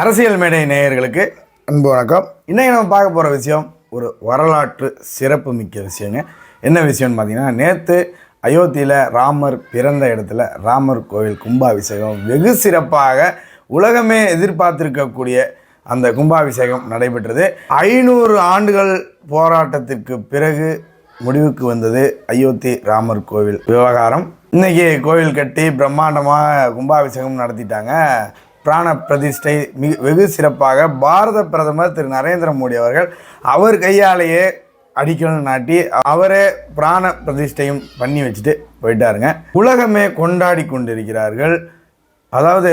அரசியல் மேடை நேயர்களுக்கு அன்பு வணக்கம். இன்னைக்கு நம்ம பார்க்க போகிற விஷயம் ஒரு வரலாற்று சிறப்பு மிக்க விஷயங்க. என்ன விஷயம்னு பார்த்தீங்கன்னா, நேற்று அயோத்தியில் ராமர் பிறந்த இடத்துல ராமர் கோவில் கும்பாபிஷேகம் வெகு சிறப்பாக உலகமே எதிர்பார்த்திருக்கக்கூடிய அந்த கும்பாபிஷேகம் நடைபெற்றது. 500 ஆண்டுகள் போராட்டத்திற்கு பிறகு முடிவுக்கு வந்தது அயோத்தி ராமர் கோவில் விவகாரம். இன்னைக்கு கோவில் கட்டி பிரம்மாண்டமாக கும்பாபிஷேகம் நடத்திட்டாங்க. பிராண பிரதிஷ்டை வெகு சிறப்பாக பாரத பிரதமர் திரு நரேந்திர மோடி அவர்கள் அவர் கையாலேயே அடிக்கணும் நாட்டி அவரே பிராண பிரதிஷ்டையும் பண்ணி வச்சுட்டு போயிட்டாருங்க. உலகமே கொண்டாடி கொண்டிருக்கிறார்கள். அதாவது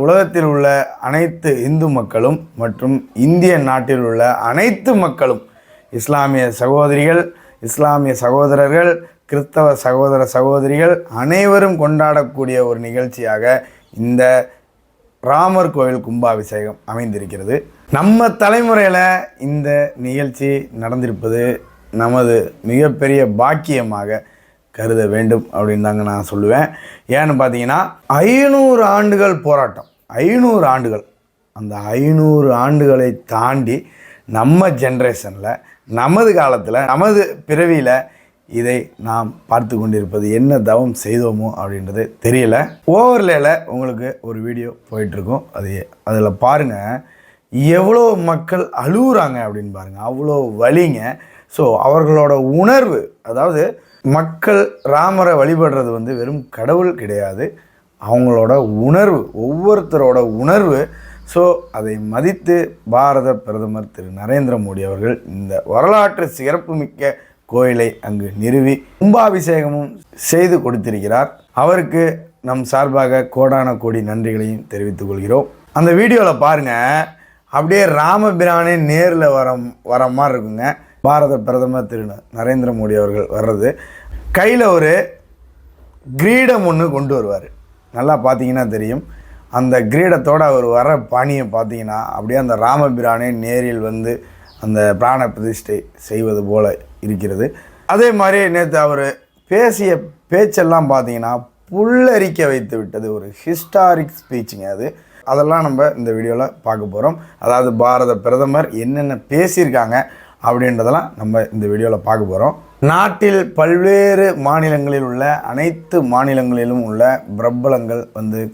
உலகத்தில் உள்ள அனைத்து இந்து மக்களும் மற்றும் இந்திய நாட்டில் உள்ள அனைத்து மக்களும், இஸ்லாமிய சகோதரிகள், இஸ்லாமிய சகோதரர்கள், கிறிஸ்தவ சகோதர சகோதரிகள் அனைவரும் கொண்டாடக்கூடிய ஒரு நிகழ்ச்சியாக இந்த ராமர் கோவில் கும்பாபிஷேகம் அமைந்திருக்கிறது. நம்ம தலைமுறையில் இந்த நிகழ்ச்சி நடந்திருப்பது நமது மிகப்பெரிய பாக்கியமாக கருத வேண்டும் அப்படின்னு தாங்க நான் சொல்லுவேன். ஏன்னு பார்த்தீங்கன்னா, 500 ஆண்டுகள் போராட்டம், 500 ஆண்டுகள், அந்த 500 ஆண்டுகளை தாண்டி நம்ம ஜென்ரேஷனில், நமது காலத்தில், நமது பிறவியில் இதை நாம் பார்த்து கொண்டிருப்பது என்ன தவம் செய்தோமோ அப்படின்றது தெரியல. ஓவர்லேயில் உங்களுக்கு ஒரு வீடியோ போயிட்டுருக்கும், அதில் பாருங்கள் எவ்வளோ மக்கள் அழுகுறாங்க அப்படின்னு பாருங்கள். அவ்வளோ வலிங்க. ஸோ அவர்களோட உணர்வு, அதாவது மக்கள் ராமரை வழிபடுறது வெறும் கடவுள் கிடையாது, அவங்களோட உணர்வு, ஒவ்வொருத்தரோட உணர்வு. ஸோ அதை மதித்து பாரத பிரதமர் திரு நரேந்திர மோடி அவர்கள் இந்த வரலாற்று சிறப்புமிக்க கோயிலை அங்கு நிறுவி கும்பாபிஷேகமும் செய்து கொடுத்திருக்கிறார். அவருக்கு நம் சார்பாக கோடான கோடி நன்றிகளையும் தெரிவித்துக் கொள்கிறோம். அந்த வீடியோவில் பாருங்கள், அப்படியே ராமபிரானே நேரில் வர மாதிரி இருக்குங்க. பாரத பிரதமர் திரு நரேந்திர மோடி அவர்கள் வர்றது, கையில் ஒரு கிரீடம் ஒன்று கொண்டு வருவார். நல்லா பார்த்தீங்கன்னா தெரியும். அந்த கிரீடத்தோடு அவர் வர பாணியை பார்த்தீங்கன்னா அப்படியே அந்த ராமபிரானே நேரில் அந்த பிராண பிரதிஷ்டை செய்வது போல இருக்கிறது. அதே மாதிரி நேற்று அவர் பேசிய பேச்செல்லாம் பார்த்தீங்கன்னா புல்லரிக்க வைத்து விட்டது. ஒரு ஹிஸ்டாரிக் ஸ்பீச்சுங்க அது. அதெல்லாம் நம்ம இந்த வீடியோவில் பார்க்க போகிறோம். அதாவது பாரத பிரதமர் என்னென்ன பேசியிருக்காங்க அப்படின்றதெல்லாம் நம்ம இந்த வீடியோவில் பார்க்க போகிறோம். நாட்டில் பல்வேறு மாநிலங்களில் உள்ள அனைத்து மாநிலங்களிலும் உள்ள பிரபலங்கள்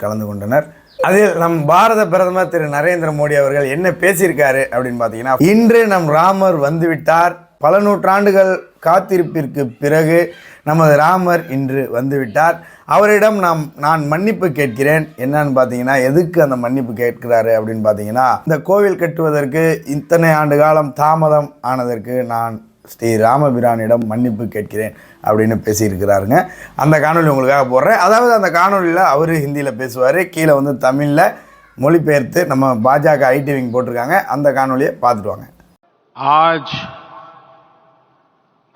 கலந்து கொண்டனர். அதில் நம் பாரத பிரதமர் திரு நரேந்திர மோடி அவர்கள் என்ன பேசியிருக்காரு அப்படின்னு பார்த்தீங்கன்னா, இன்று நம் ராமர் வந்துவிட்டார். பல நூற்றாண்டுகள் காத்திருப்பிற்கு பிறகு நமது ராமர் இன்று வந்துவிட்டார். அவரிடம் நான் மன்னிப்பு கேட்கிறேன். என்னன்னு பார்த்தீங்கன்னா, எதுக்கு அந்த மன்னிப்பு கேட்கிறாரு அப்படின்னு பார்த்தீங்கன்னா, இந்த கோவில் கட்டுவதற்கு இத்தனை ஆண்டு காலம் தாமதம் ஆனதற்கு நான் ஸ்ரீ ராமபிரானிடம் மன்னிப்பு கேட்கிறேன் அப்படின்னு பேசியிருக்கிறாருங்க. அந்த காணொலி உங்களுக்காக போடுறேன். அதாவது அந்த காணொலியில் அவர் ஹிந்தியில் பேசுவார், கீழே தமிழில் மொழிபெயர்த்து நம்ம பாஜக ஐடி விங் போட்டிருக்காங்க. அந்த காணொலியை பார்த்துட்டு வாங்க. आज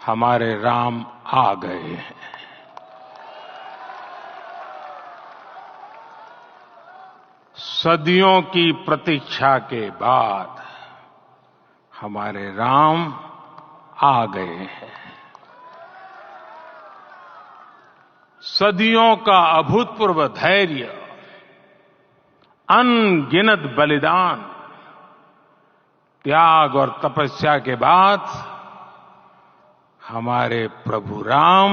हमारे राम आ गए हैं। सदियों की प्रतीक्षा के बाद हमारे राम आ गए हैं। सदियों का अभूतपूर्व धैर्य, अनगिनत बलिदान, त्याग और तपस्या के बाद हमारे प्रभु राम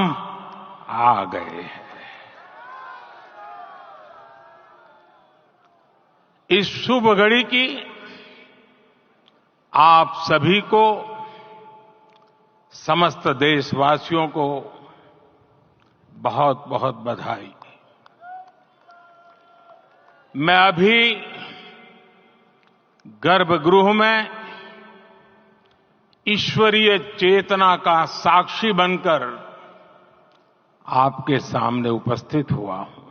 आ गए हैं। इस शुभ घड़ी की आप सभी को, समस्त देशवासियों को बहुत बहुत बधाई। मैं अभी गर्भगृह में ईश्वरीय चेतना का साक्षी बनकर आपके सामने उपस्थित हुआ हूं।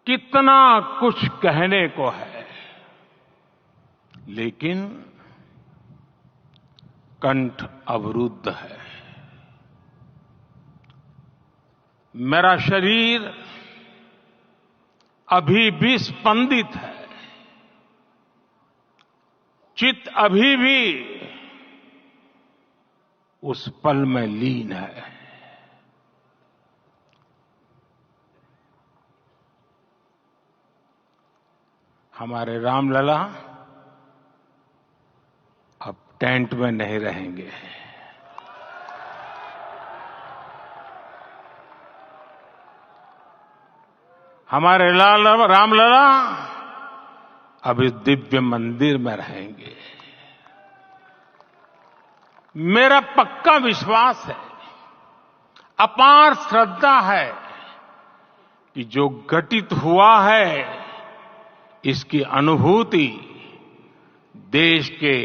कितना कुछ कहने को है, लेकिन कंठ अवरुद्ध है। मेरा शरीर अभी भी स्पंदित है, चित्त अभी भी उस पल में लीन है। हमारे रामलला अब टेंट में नहीं रहेंगे। हमारे रामलला अब इस दिव्य मंदिर में रहेंगे। मेरा पक्का विश्वास है, अपार श्रद्धा है कि जो घटित हुआ है इसकी अनुभूति देश के,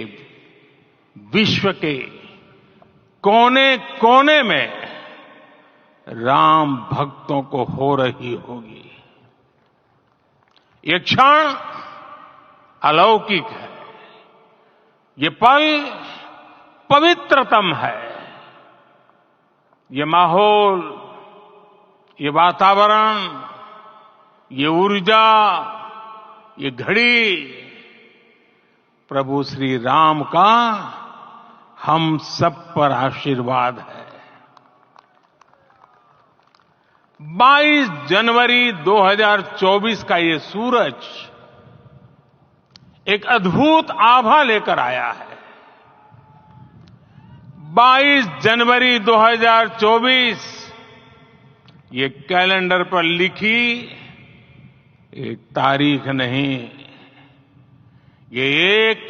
विश्व के कोने कोने में राम भक्तों को हो रही होगी। ये क्षण अलौकिक है, ये पल पवित्रतम है। ये माहौल, ये वातावरण, ये ऊर्जा, ये घड़ी प्रभु श्री राम का हम सब पर आशीर्वाद है। 22 जनवरी 2024 का ये सूरज एक अद्भुत आभा लेकर आया है। 22 जनवरी 2024 ये कैलेंडर पर लिखी एक तारीख नहीं, ये एक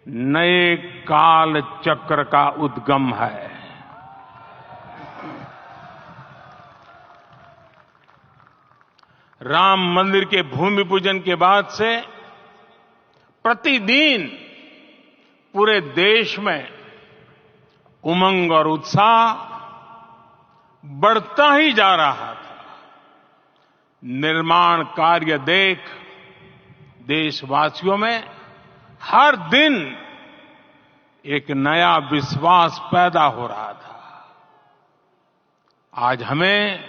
नए काल चक्र का उद्गम है। राम मंदिर के भूमि पूजन के बाद से प्रतिदिन पूरे देश में उमंग और उत्साह बढ़ता ही जा रहा था। निर्माण कार्य देख देशवासियों में हर दिन एक नया विश्वास पैदा हो रहा था। आज हमें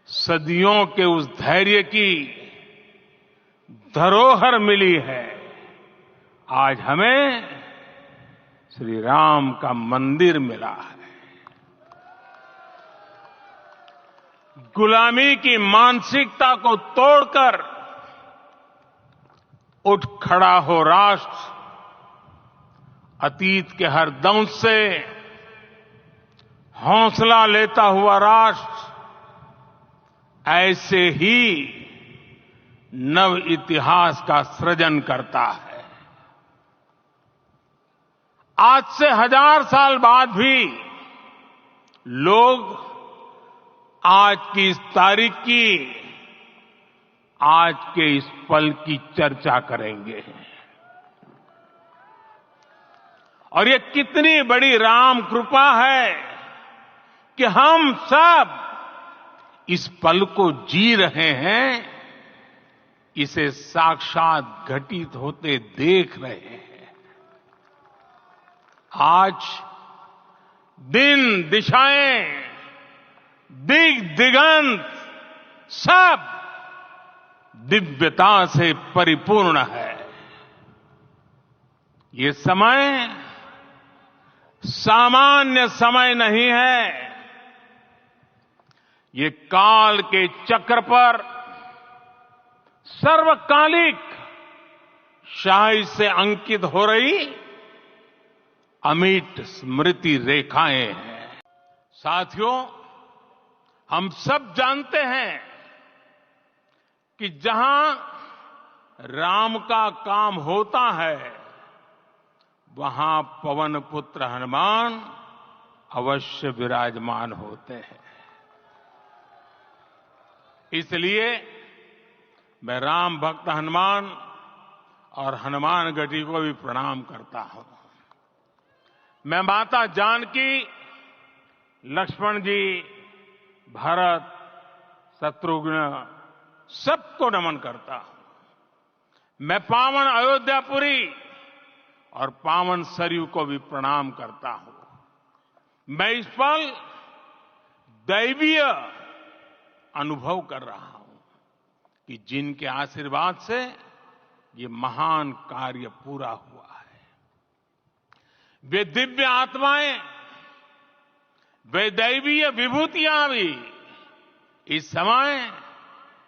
सदियों के उस धैर्य की धरोहर मिली है। आज हमें श्री राम का मंदिर मिला है। गुलामी की मानसिकता को तोड़कर उठ खड़ा हो राष्ट्र। अतीत के हर दंश से हौसला लेता हुआ राष्ट्र ऐसे ही नव इतिहास का सृजन करता है। आज से 1000 साल बाद भी लोग आज की इस तारीख की, आज के इस पल की चर्चा करेंगे। और ये कितनी बड़ी राम कृपा है कि हम सब इस पल को जी रहे हैं, इसे साक्षात घटित होते देख रहे हैं। आज दिन, दिशाएं, दिगंत सब दिव्यता से परिपूर्ण है। ये समय सामान्य समय नहीं है। ये काल के चक्र पर सर्वकालिक शाही से अंकित हो रही अमिट स्मृति रेखाएं हैं। साथियों, हम सब जानते हैं कि जहां राम का काम होता है वहां पवन पुत्र हनुमान अवश्य विराजमान होते हैं। इसलिए मैं राम भक्त हनुमान और हनुमान गढ़ी को भी प्रणाम करता हूं। मैं माता जानकी, लक्ष्मण जी, भरत, शत्रुघ्न सबको नमन करता हूं। मैं पावन अयोध्यापुरी और पावन सरयू को भी प्रणाम करता हूं। मैं इस पल दैवीय अनुभव कर रहा हूं कि जिनके आशीर्वाद से ये महान कार्य पूरा हुआ है। वे दिव्य आत्माएं, वे दैवीय विभूतियां भी इस समय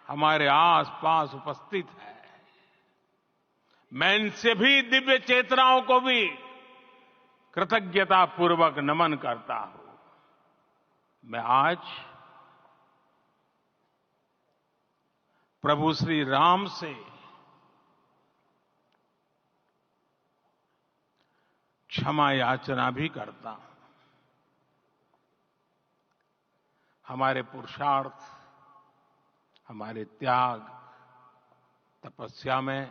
हमारे आसपास उपस्थित है। मैं इन सभी दिव्य चेतनाओं को भी कृतज्ञता पूर्वक नमन करता हूं। मैं आज प्रभु श्री राम से क्षमा याचना भी करता हूं। हमारे पुरुषार्थ, हमारे त्याग, तपस्या में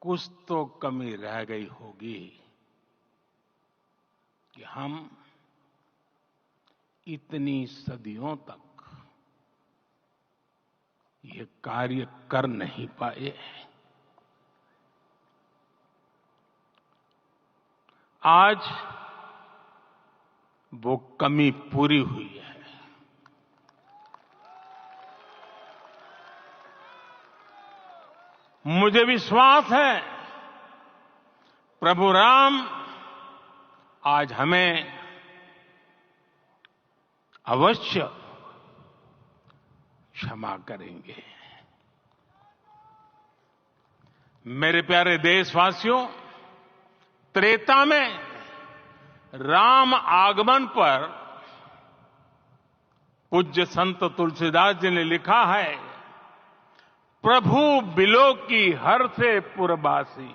कुछ तो कमी रह गई होगी कि हम इतनी सदियों तक ये कार्य कर नहीं पाए। आज वो कमी पूरी हुई है। मुझे विश्वास है प्रभु राम आज हमें अवश्य क्षमा करेंगे। मेरे प्यारे देशवासियों, त्रेता में राम आगमन पर पूज्य संत तुलसीदास जी ने लिखा है, प्रभु बिलो की हर से पुरबासी,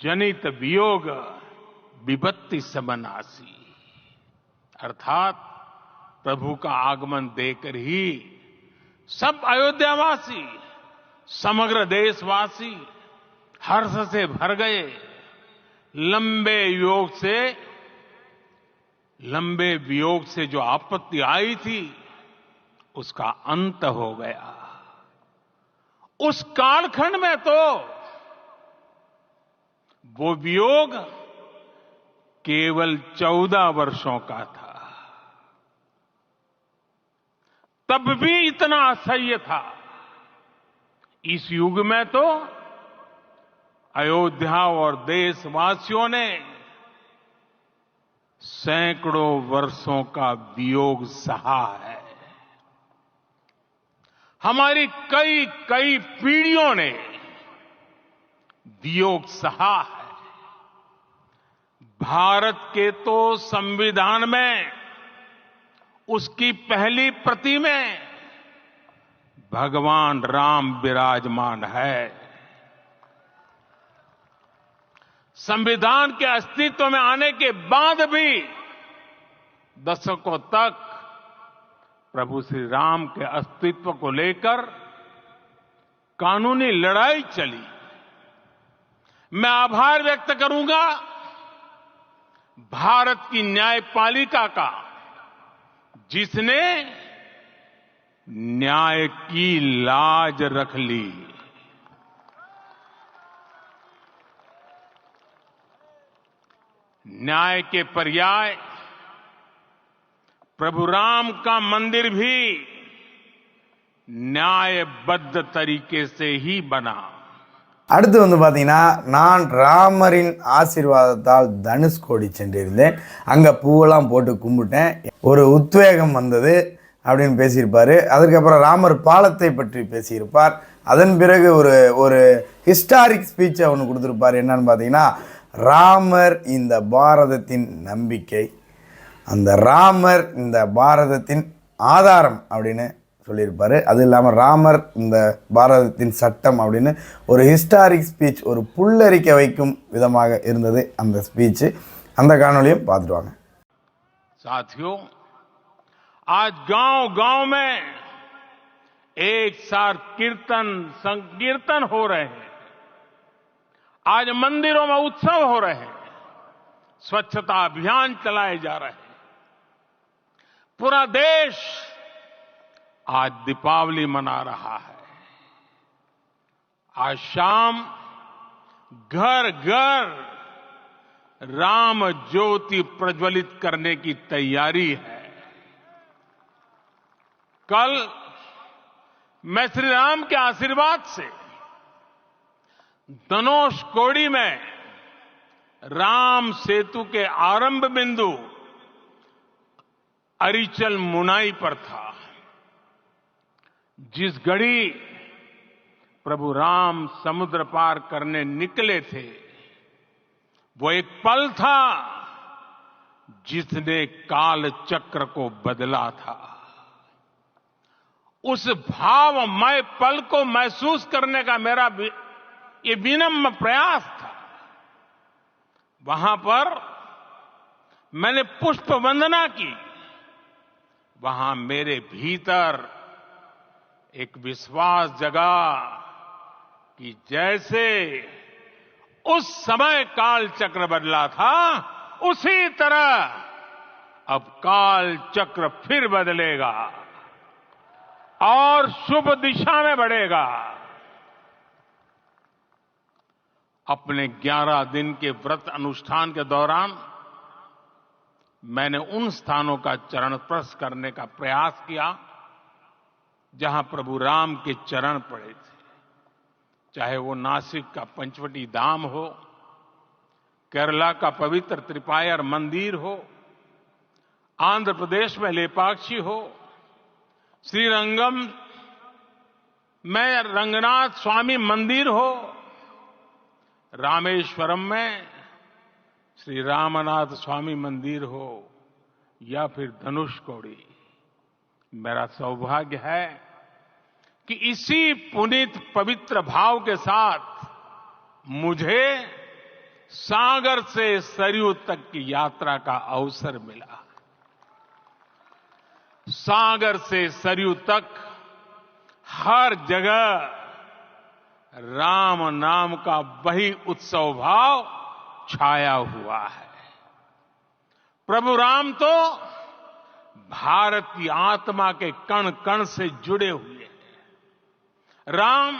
जनित वियोग विपत्ति समनासी। अर्थात प्रभु का आगमन देकर ही सब अयोध्यावासी, समग्र देशवासी हर्ष से भर गए। लंबे वियोग से जो आपत्ति आई थी उसका अंत हो गया। उस कालखंड में तो वो वियोग केवल 14 वर्षों का था, तब भी इतना असह्य था। इस युग में तो अयोध्या और देशवासियों ने सैकड़ों वर्षों का वियोग सहा है। हमारी कई कई पीढ़ियों ने वियोग सहा है। भारत के तो संविधान में उसकी पहली प्रति में भगवान राम विराजमान है। संविधान के अस्तित्व में आने के बाद भी दशकों तक प्रभु श्री राम के अस्तित्व को लेकर कानूनी लड़ाई चली। मैं आभार व्यक्त करूंगा भारत की न्यायपालिका का, जिसने न्याय की लाज रख ली। न्याय के पर्याय प्रभु राम का मंदिर भी न्यायबद्ध तरीके से ही बना। அடுத்து வந்து பார்த்தீங்கன்னா, நான் ராமரின் ஆசீர்வாதத்தால் தனுஷ்கோடி சென்றிருந்தேன். அங்கே பூவெல்லாம் போட்டு கும்பிட்டேன். ஒரு உத்வேகம் வந்தது அப்படின்னு பேசியிருப்பார். அதுக்கப்புறம் ராமர் பாலத்தை பற்றி பேசியிருப்பார். அதன் பிறகு ஒரு ஹிஸ்டாரிக் ஸ்பீச்சை ஒன்று கொடுத்துருப்பார். என்னன்னு பார்த்தீங்கன்னா, ராமர் இந்த பாரதத்தின் நம்பிக்கை, அந்த ராமர் இந்த பாரதத்தின் ஆதாரம் அப்படின்னு சொல்லியிருப்பார். அது இல்லாமல் ராமர் இந்த பாரதத்தின் சட்டம் அப்படின்னு ஒரு ஹிஸ்டாரிக் ஸ்பீச், ஒரு புல்லரிக்க வைக்கும் விதமாக இருந்தது அந்த ஸ்பீச்சு. அந்த காணொலியும் பார்த்துட்டு வாங்க. साथियों, आज गांव-गांव में एक साथ कीर्तन संकीर्तन हो रहे हैं। आज मंदिरों में उत्सव हो रहे हैं, स्वच्छता अभियान चलाए जा रहे हैं। पूरा देश आज दीपावली मना रहा है। आज शाम घर घर राम ज्योति प्रज्वलित करने की तैयारी है। कल मैं श्री राम के आशीर्वाद से धनुषकोडी में राम सेतु के आरंभ बिंदु अरिचल मुनाई पर था। जिस घड़ी प्रभु राम समुद्र पार करने निकले थे, वो एक पल था जिसने काल चक्र को बदला था। उस भावमय पल को महसूस करने का मेरा ये विनम्र प्रयास था। वहां पर मैंने पुष्प वंदना की। वहां मेरे भीतर एक विश्वास जगा कि जैसे उस समय काल चक्र बदला था, उसी तरह अब काल चक्र फिर बदलेगा और शुभ दिशा में बढ़ेगा। अपने 11 दिन के व्रत अनुष्ठान के दौरान मैंने उन स्थानों का चरण स्पर्श करने का प्रयास किया जहां प्रभु राम के चरण पड़े थे। चाहे वो नासिक का पंचवटी धाम हो, केरला का पवित्र त्रिपायर मंदिर हो, आंध्र प्रदेश में लेपाक्षी हो, श्रीरंगम में रंगनाथ स्वामी मंदिर हो, रामेश्वरम में श्री रामनाथ स्वामी मंदिर हो, या फिर धनुषकोडी। मेरा सौभाग्य है कि इसी पुनीत पवित्र भाव के साथ मुझे सागर से सरयू तक की यात्रा का अवसर मिला। सागर से सरयू तक हर जगह राम नाम का वही उत्सव भाव छाया हुआ है। प्रभु राम तो भारत की आत्मा के कण कण से जुड़े हुए हैं। राम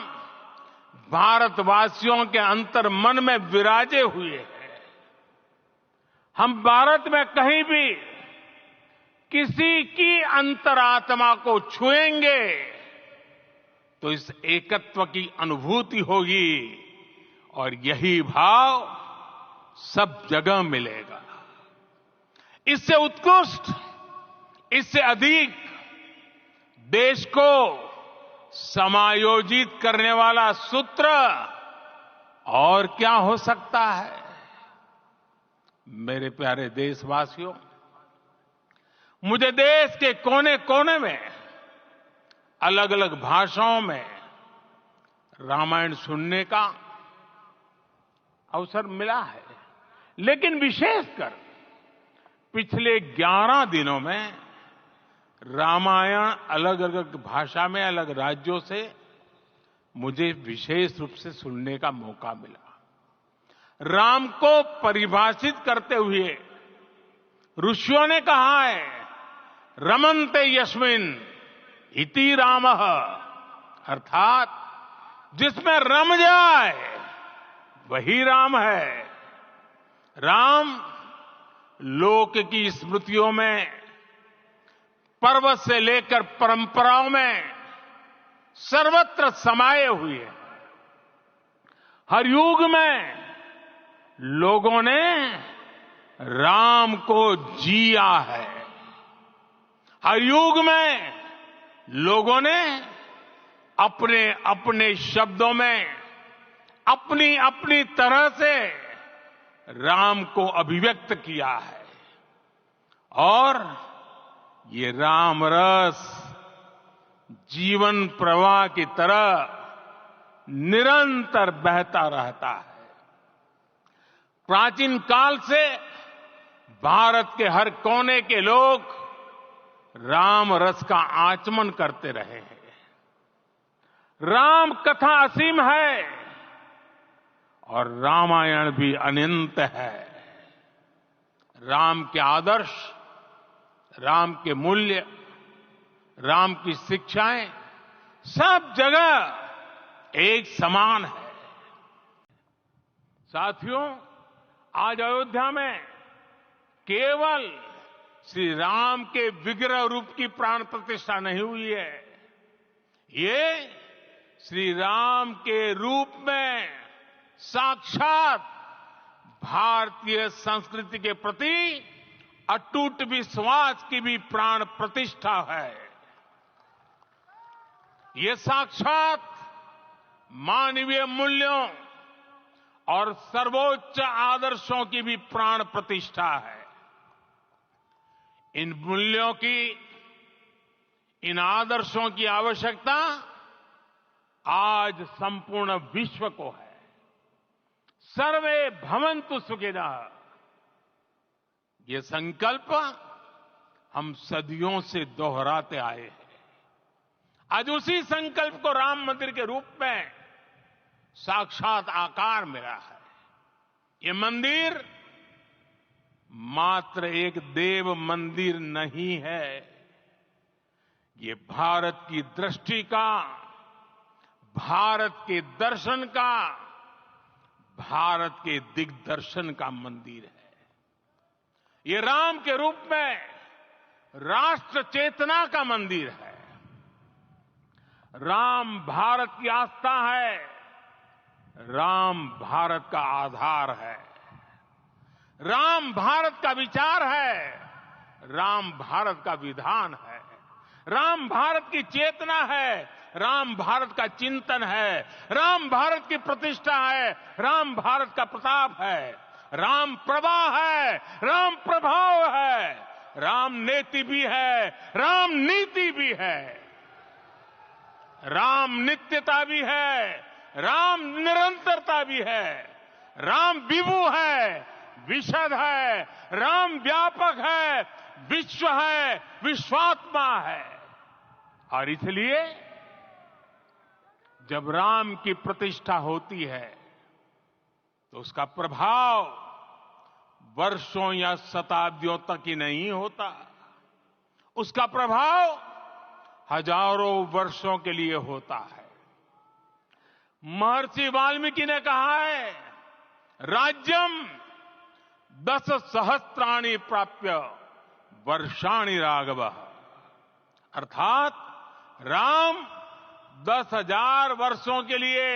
भारतवासियों के अंतर मन में विराजे हुए हैं। हम भारत में कहीं भी किसी की अंतरात्मा को छुएंगे तो इस एकत्व की अनुभूति होगी और यही भाव सब जगह मिलेगा। इससे उत्कृष्ट, इससे अधिक देश को समायोजित करने वाला सूत्र और क्या हो सकता है। मेरे प्यारे देशवासियों, मुझे देश के कोने कोने में अलग अलग भाषाओं में रामायण सुनने का अवसर मिला है, लेकिन विशेषकर पिछले 11 दिनों में रामायण अलग अलग भाषा में अलग राज्यों से मुझे विशेष रूप से सुनने का मौका मिला। राम को परिभाषित करते हुए ऋषियों ने कहा है, रमन्ते यस्मिन् इति रामः, अर्थात जिसमें रम जाए वही राम है। राम लोक की स्मृतियों में, पर्वत से लेकर परंपराओं में सर्वत्र समाये हुए हैं। हर युग में लोगों ने राम को जिया है। हर युग में लोगों ने अपने अपने शब्दों में अपनी अपनी तरह से राम को अभिव्यक्त किया है और ये राम रस जीवन प्रवाह की तरह निरंतर बहता रहता है। प्राचीन काल से भारत के हर कोने के लोग राम रस का आचमन करते रहे हैं। राम कथा असीम है और रामायण भी अनंत है। राम के आदर्श, राम के मूल्य, राम की शिक्षाएं सब जगह एक समान है। साथियों, आज अयोध्या में केवल श्री राम के विग्रह रूप की प्राण प्रतिष्ठा नहीं हुई है, ये श्री राम के रूप में साक्षात भारतीय संस्कृति के प्रति अटूट विश्वास की भी प्राण प्रतिष्ठा है। ये साक्षात मानवीय मूल्यों और सर्वोच्च आदर्शों की भी प्राण प्रतिष्ठा है। इन मूल्यों की, इन आदर्शों की आवश्यकता आज संपूर्ण विश्व को है। सर्वे भवन्तु सुखिनः, ये संकल्प हम सदियों से दोहराते आए हैं। आज उसी संकल्प को राम मंदिर के रूप में साक्षात आकार मिला है। ये मंदिर मात्र एक देव मंदिर नहीं है, ये भारत की दृष्टि का, भारत के दर्शन का, भारत के दिग्दर्शन का मंदिर है। ये राम के रूप में राष्ट्र चेतना का मंदिर है। राम भारत की आस्था है, राम भारत का आधार है, राम भारत का विचार है, राम भारत का विधान है, राम भारत की चेतना है, राम भारत का चिंतन है, राम भारत की प्रतिष्ठा है, राम भारत का प्रताप है, राम प्रवाह है, राम प्रभाव है, राम नेति भी है, राम नीति भी है, राम नित्यता भी है, राम निरंतरता भी है, राम विभु है, विशद है, राम व्यापक है, विश्व है, विश्वात्मा है। और इसलिए जब राम की प्रतिष्ठा होती है तो उसका प्रभाव वर्षों या शताब्दियों तक ही नहीं होता, उसका प्रभाव हजारों वर्षों के लिए होता है। महर्षि वाल्मीकि ने कहा है, राज्यम 10 सहस्त्राणि प्राप्य वर्षाणि राघव, अर्थात राम 10,000 वर्षों के लिए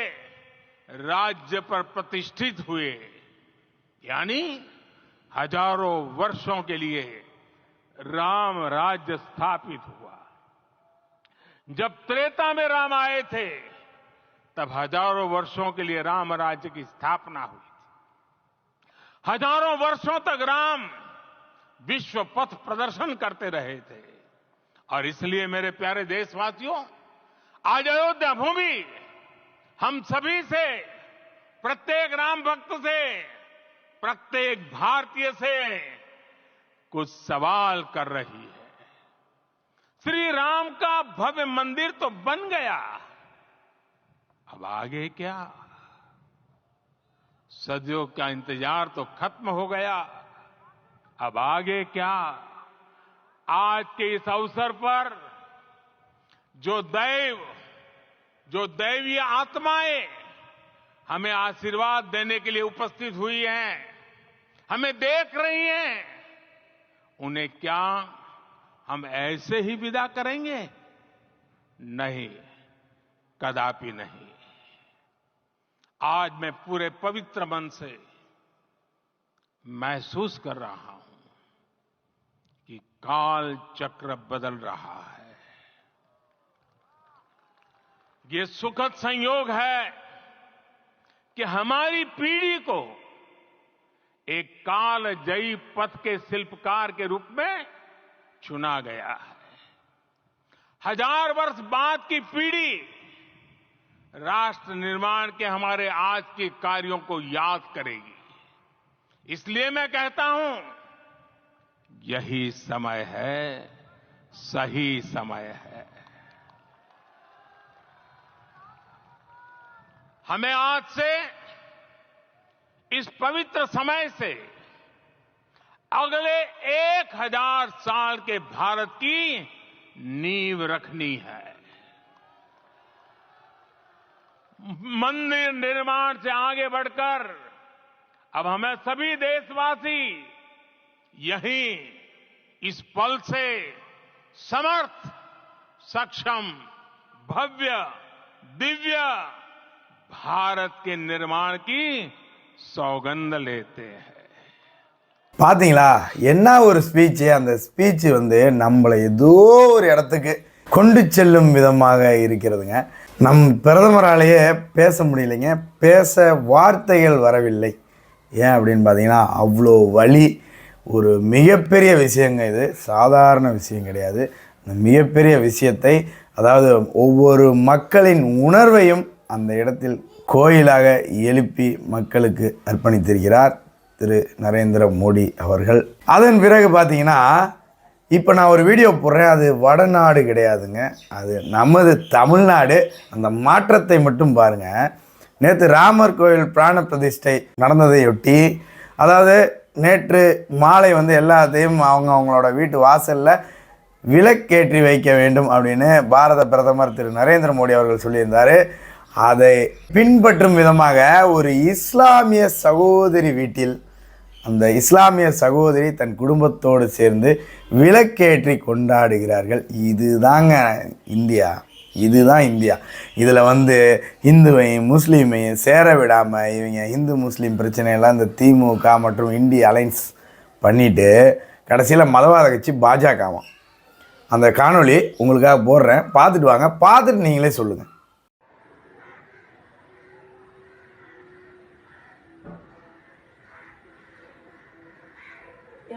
राज्य पर प्रतिष्ठित हुए, यानी हजारों वर्षों के लिए राम राज्य स्थापित हुआ। जब त्रेता में राम आए थे तब हजारों वर्षों के लिए राम राज्य की स्थापना हुई थी। हजारों वर्षों तक राम विश्व पथ प्रदर्शन करते रहे थे। और इसलिए मेरे प्यारे देशवासियों, आज अयोध्या भूमि हम सभी से, प्रत्येक राम भक्त से, प्रत्येक भारतीय से कुछ सवाल कर रही है। श्री राम का भव्य मंदिर तो बन गया, अब आगे क्या? सदियों का इंतजार तो खत्म हो गया, अब आगे क्या? आज के इस अवसर पर जो दैवीय आत्माएं हमें आशीर्वाद देने के लिए उपस्थित हुई हैं, हमें देख रही हैं, उन्हें क्या हम ऐसे ही विदा करेंगे? नहीं, कदापि नहीं। आज मैं पूरे पवित्र मन से महसूस कर रहा हूं कि काल चक्र बदल रहा है। ये सुखद संयोग है कि हमारी पीढ़ी को एक कालजयी पथ के शिल्पकार के रूप में चुना गया है। 1000 वर्ष बाद की पीढ़ी राष्ट्र निर्माण के हमारे आज के कार्यों को याद करेगी। इसलिए मैं कहता हूं, यही समय है, सही समय है। हमें आज से, इस पवित्र समय से अगले 1000 साल के भारत की नींव रखनी है। मंदिर निर्माण से आगे बढ़कर अब हमें सभी देशवासी यहीं इस पल से समर्थ, सक्षम, भव्य, दिव्य भारत के निर्माण की सौगंध लेते हैं। பாத்தீங்களா, என்ன ஒரு ஸ்பீச். அந்த ஸ்பீச் நம்மளை ஏதோ ஒரு இடத்துக்கு கொண்டு செல்லும் விதமாக இருக்கிறதுங்க. நம் பிரதமராலேயே பேச முடியலைங்க, பேச வார்த்தைகள் வரவில்லை. ஏன் அப்படின்னு பார்த்தீங்கன்னா அவ்வளோ வலி. ஒரு மிகப்பெரிய விஷயங்க, இது சாதாரண விஷயம் கிடையாது. அந்த மிகப்பெரிய விஷயத்தை, அதாவது ஒவ்வொரு மக்களின் உணர்வையும் அந்த இடத்தில் கோயிலாக எழுப்பி மக்களுக்கு அர்ப்பணித்திருக்கிறார் திரு நரேந்திர மோடி அவர்கள். அதன் பிறகு பார்த்தீங்கன்னா இப்போ நான் ஒரு வீடியோ போடுறேன், அது வடநாடு கிடையாதுங்க, அது நமது தமிழ்நாடு. அந்த மாற்றத்தை மட்டும் பாருங்கள். நேற்று ராமர் கோயில் பிராண பிரதிஷ்டை நடந்ததையொட்டி, அதாவது நேற்று மாலை எல்லாத்தையும் அவங்களோட வீட்டு வாசலில் விளக்கேற்றி வைக்க வேண்டும் அப்படின்னு பாரத பிரதமர் திரு நரேந்திர மோடி அவர்கள் சொல்லியிருந்தார். அதை பின்பற்றும் விதமாக ஒரு இஸ்லாமிய சகோதரி வீட்டில் அந்த இஸ்லாமிய சகோதரி தன் குடும்பத்தோடு சேர்ந்து விளக்கேற்றி கொண்டாடுகிறார்கள். இதுதாங்க இந்தியா, இதுதான் இந்தியா. இதில் இந்துவையும் முஸ்லீமையும் சேர விடாமல் இவங்க இந்து முஸ்லீம் பிரச்சனையெல்லாம் இந்த திமுக மற்றும் இந்திய அலைன்ஸ் பண்ணிவிட்டு கடைசியில் மதவாத கட்சி பாஜகவான். அந்த காணொளி உங்களுக்காக போடுறேன், பார்த்துட்டு வாங்க. பார்த்துட்டு நீங்களே சொல்லுங்கள்.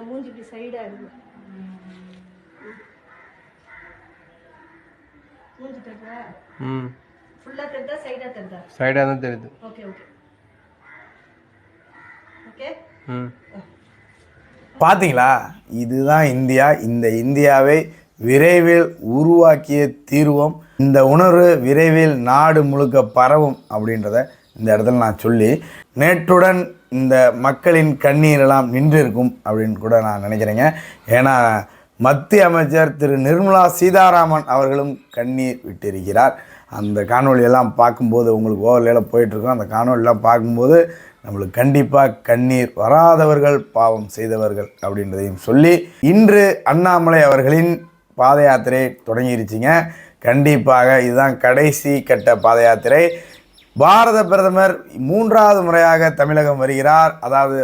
மூஞ்சி இப்படி சைடா இருக்கு. மூஞ்சி தெரியுதா? ஃபுல்லா தெரியுதா சைடா தெரியுதா? சைடா தான் தெரியுது. Okay okay okay. பார்த்தீங்களா, இதுதான் இந்தியா. இந்த இந்தியாவை விரைவில் உருவாக்கிய தீர்வோம். இந்த உணர்வு விரைவில் நாடு முழுக்க பரவும் அப்படின்றத இந்த இடத்துல நான் சொல்லி, நேற்றுடன் இந்த மக்களின் கண்ணீரெல்லாம் நின்று இருக்கும் அப்படின்னு கூட நான் நினைக்கிறேங்க. ஏன்னா மத்திய அமைச்சர் திரு நிர்மலா சீதாராமன் அவர்களும் கண்ணீர் விட்டிருக்கிறார். அந்த காணொலியெல்லாம் பார்க்கும்போது உங்களுக்கு ஓவர்லேயில் போயிட்டுருக்கோம். அந்த காணொலியெல்லாம் பார்க்கும்போது நம்மளுக்கு கண்டிப்பாக கண்ணீர் வராதவர்கள் பாவம் செய்தவர்கள் அப்படின்றதையும் சொல்லி, இன்று அண்ணாமலை அவர்களின் பாத யாத்திரை தொடங்கிருச்சிங்க. கண்டிப்பாக இதுதான் கடைசி கட்ட பாத யாத்திரை. பாரத பிரதமர் 3வது முறையாக தமிழகம் வருகிறார். அதாவது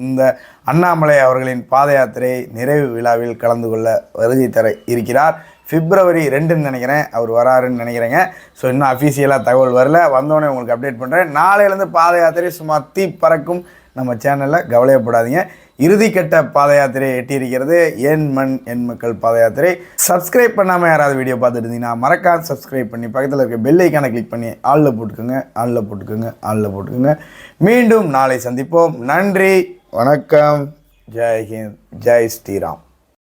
இந்த அண்ணாமலை அவர்களின் பாத யாத்திரை நிறைவு விழாவில் கலந்து கொள்ள வருகை தர இருக்கிறார். February 2ன்னு நினைக்கிறேன் அவர் வராருன்னு நினைக்கிறேங்க. ஸோ இன்னும் அஃபீஷியலாக தகவல் வரல, வந்தோடனே உங்களுக்கு அப்டேட் பண்ணுறேன். நாளையிலேருந்து பாத யாத்திரை சும்மா தீ பறக்கும். நம்ம சேனலில் கவலையப்படாதீங்க. இறுதிக்கட்ட பாத யாத்திரை எட்டியிருக்கிறது. என் மண் என் மக்கள் பாத யாத்திரை. சப்ஸ்கிரைப் பண்ணாமல் யாராவது வீடியோ பார்த்துட்டு இருந்தீங்கன்னா மறக்காம சப்ஸ்கிரைப் பண்ணி பக்கத்தில் இருக்க பெல் ஐக்கானை கிளிக் பண்ணி ஆளில் போட்டுக்குங்க. மீண்டும் நாளை சந்திப்போம். நன்றி, வணக்கம், ஜெய் ஹிந்த், ஜெய் ஸ்ரீராம்.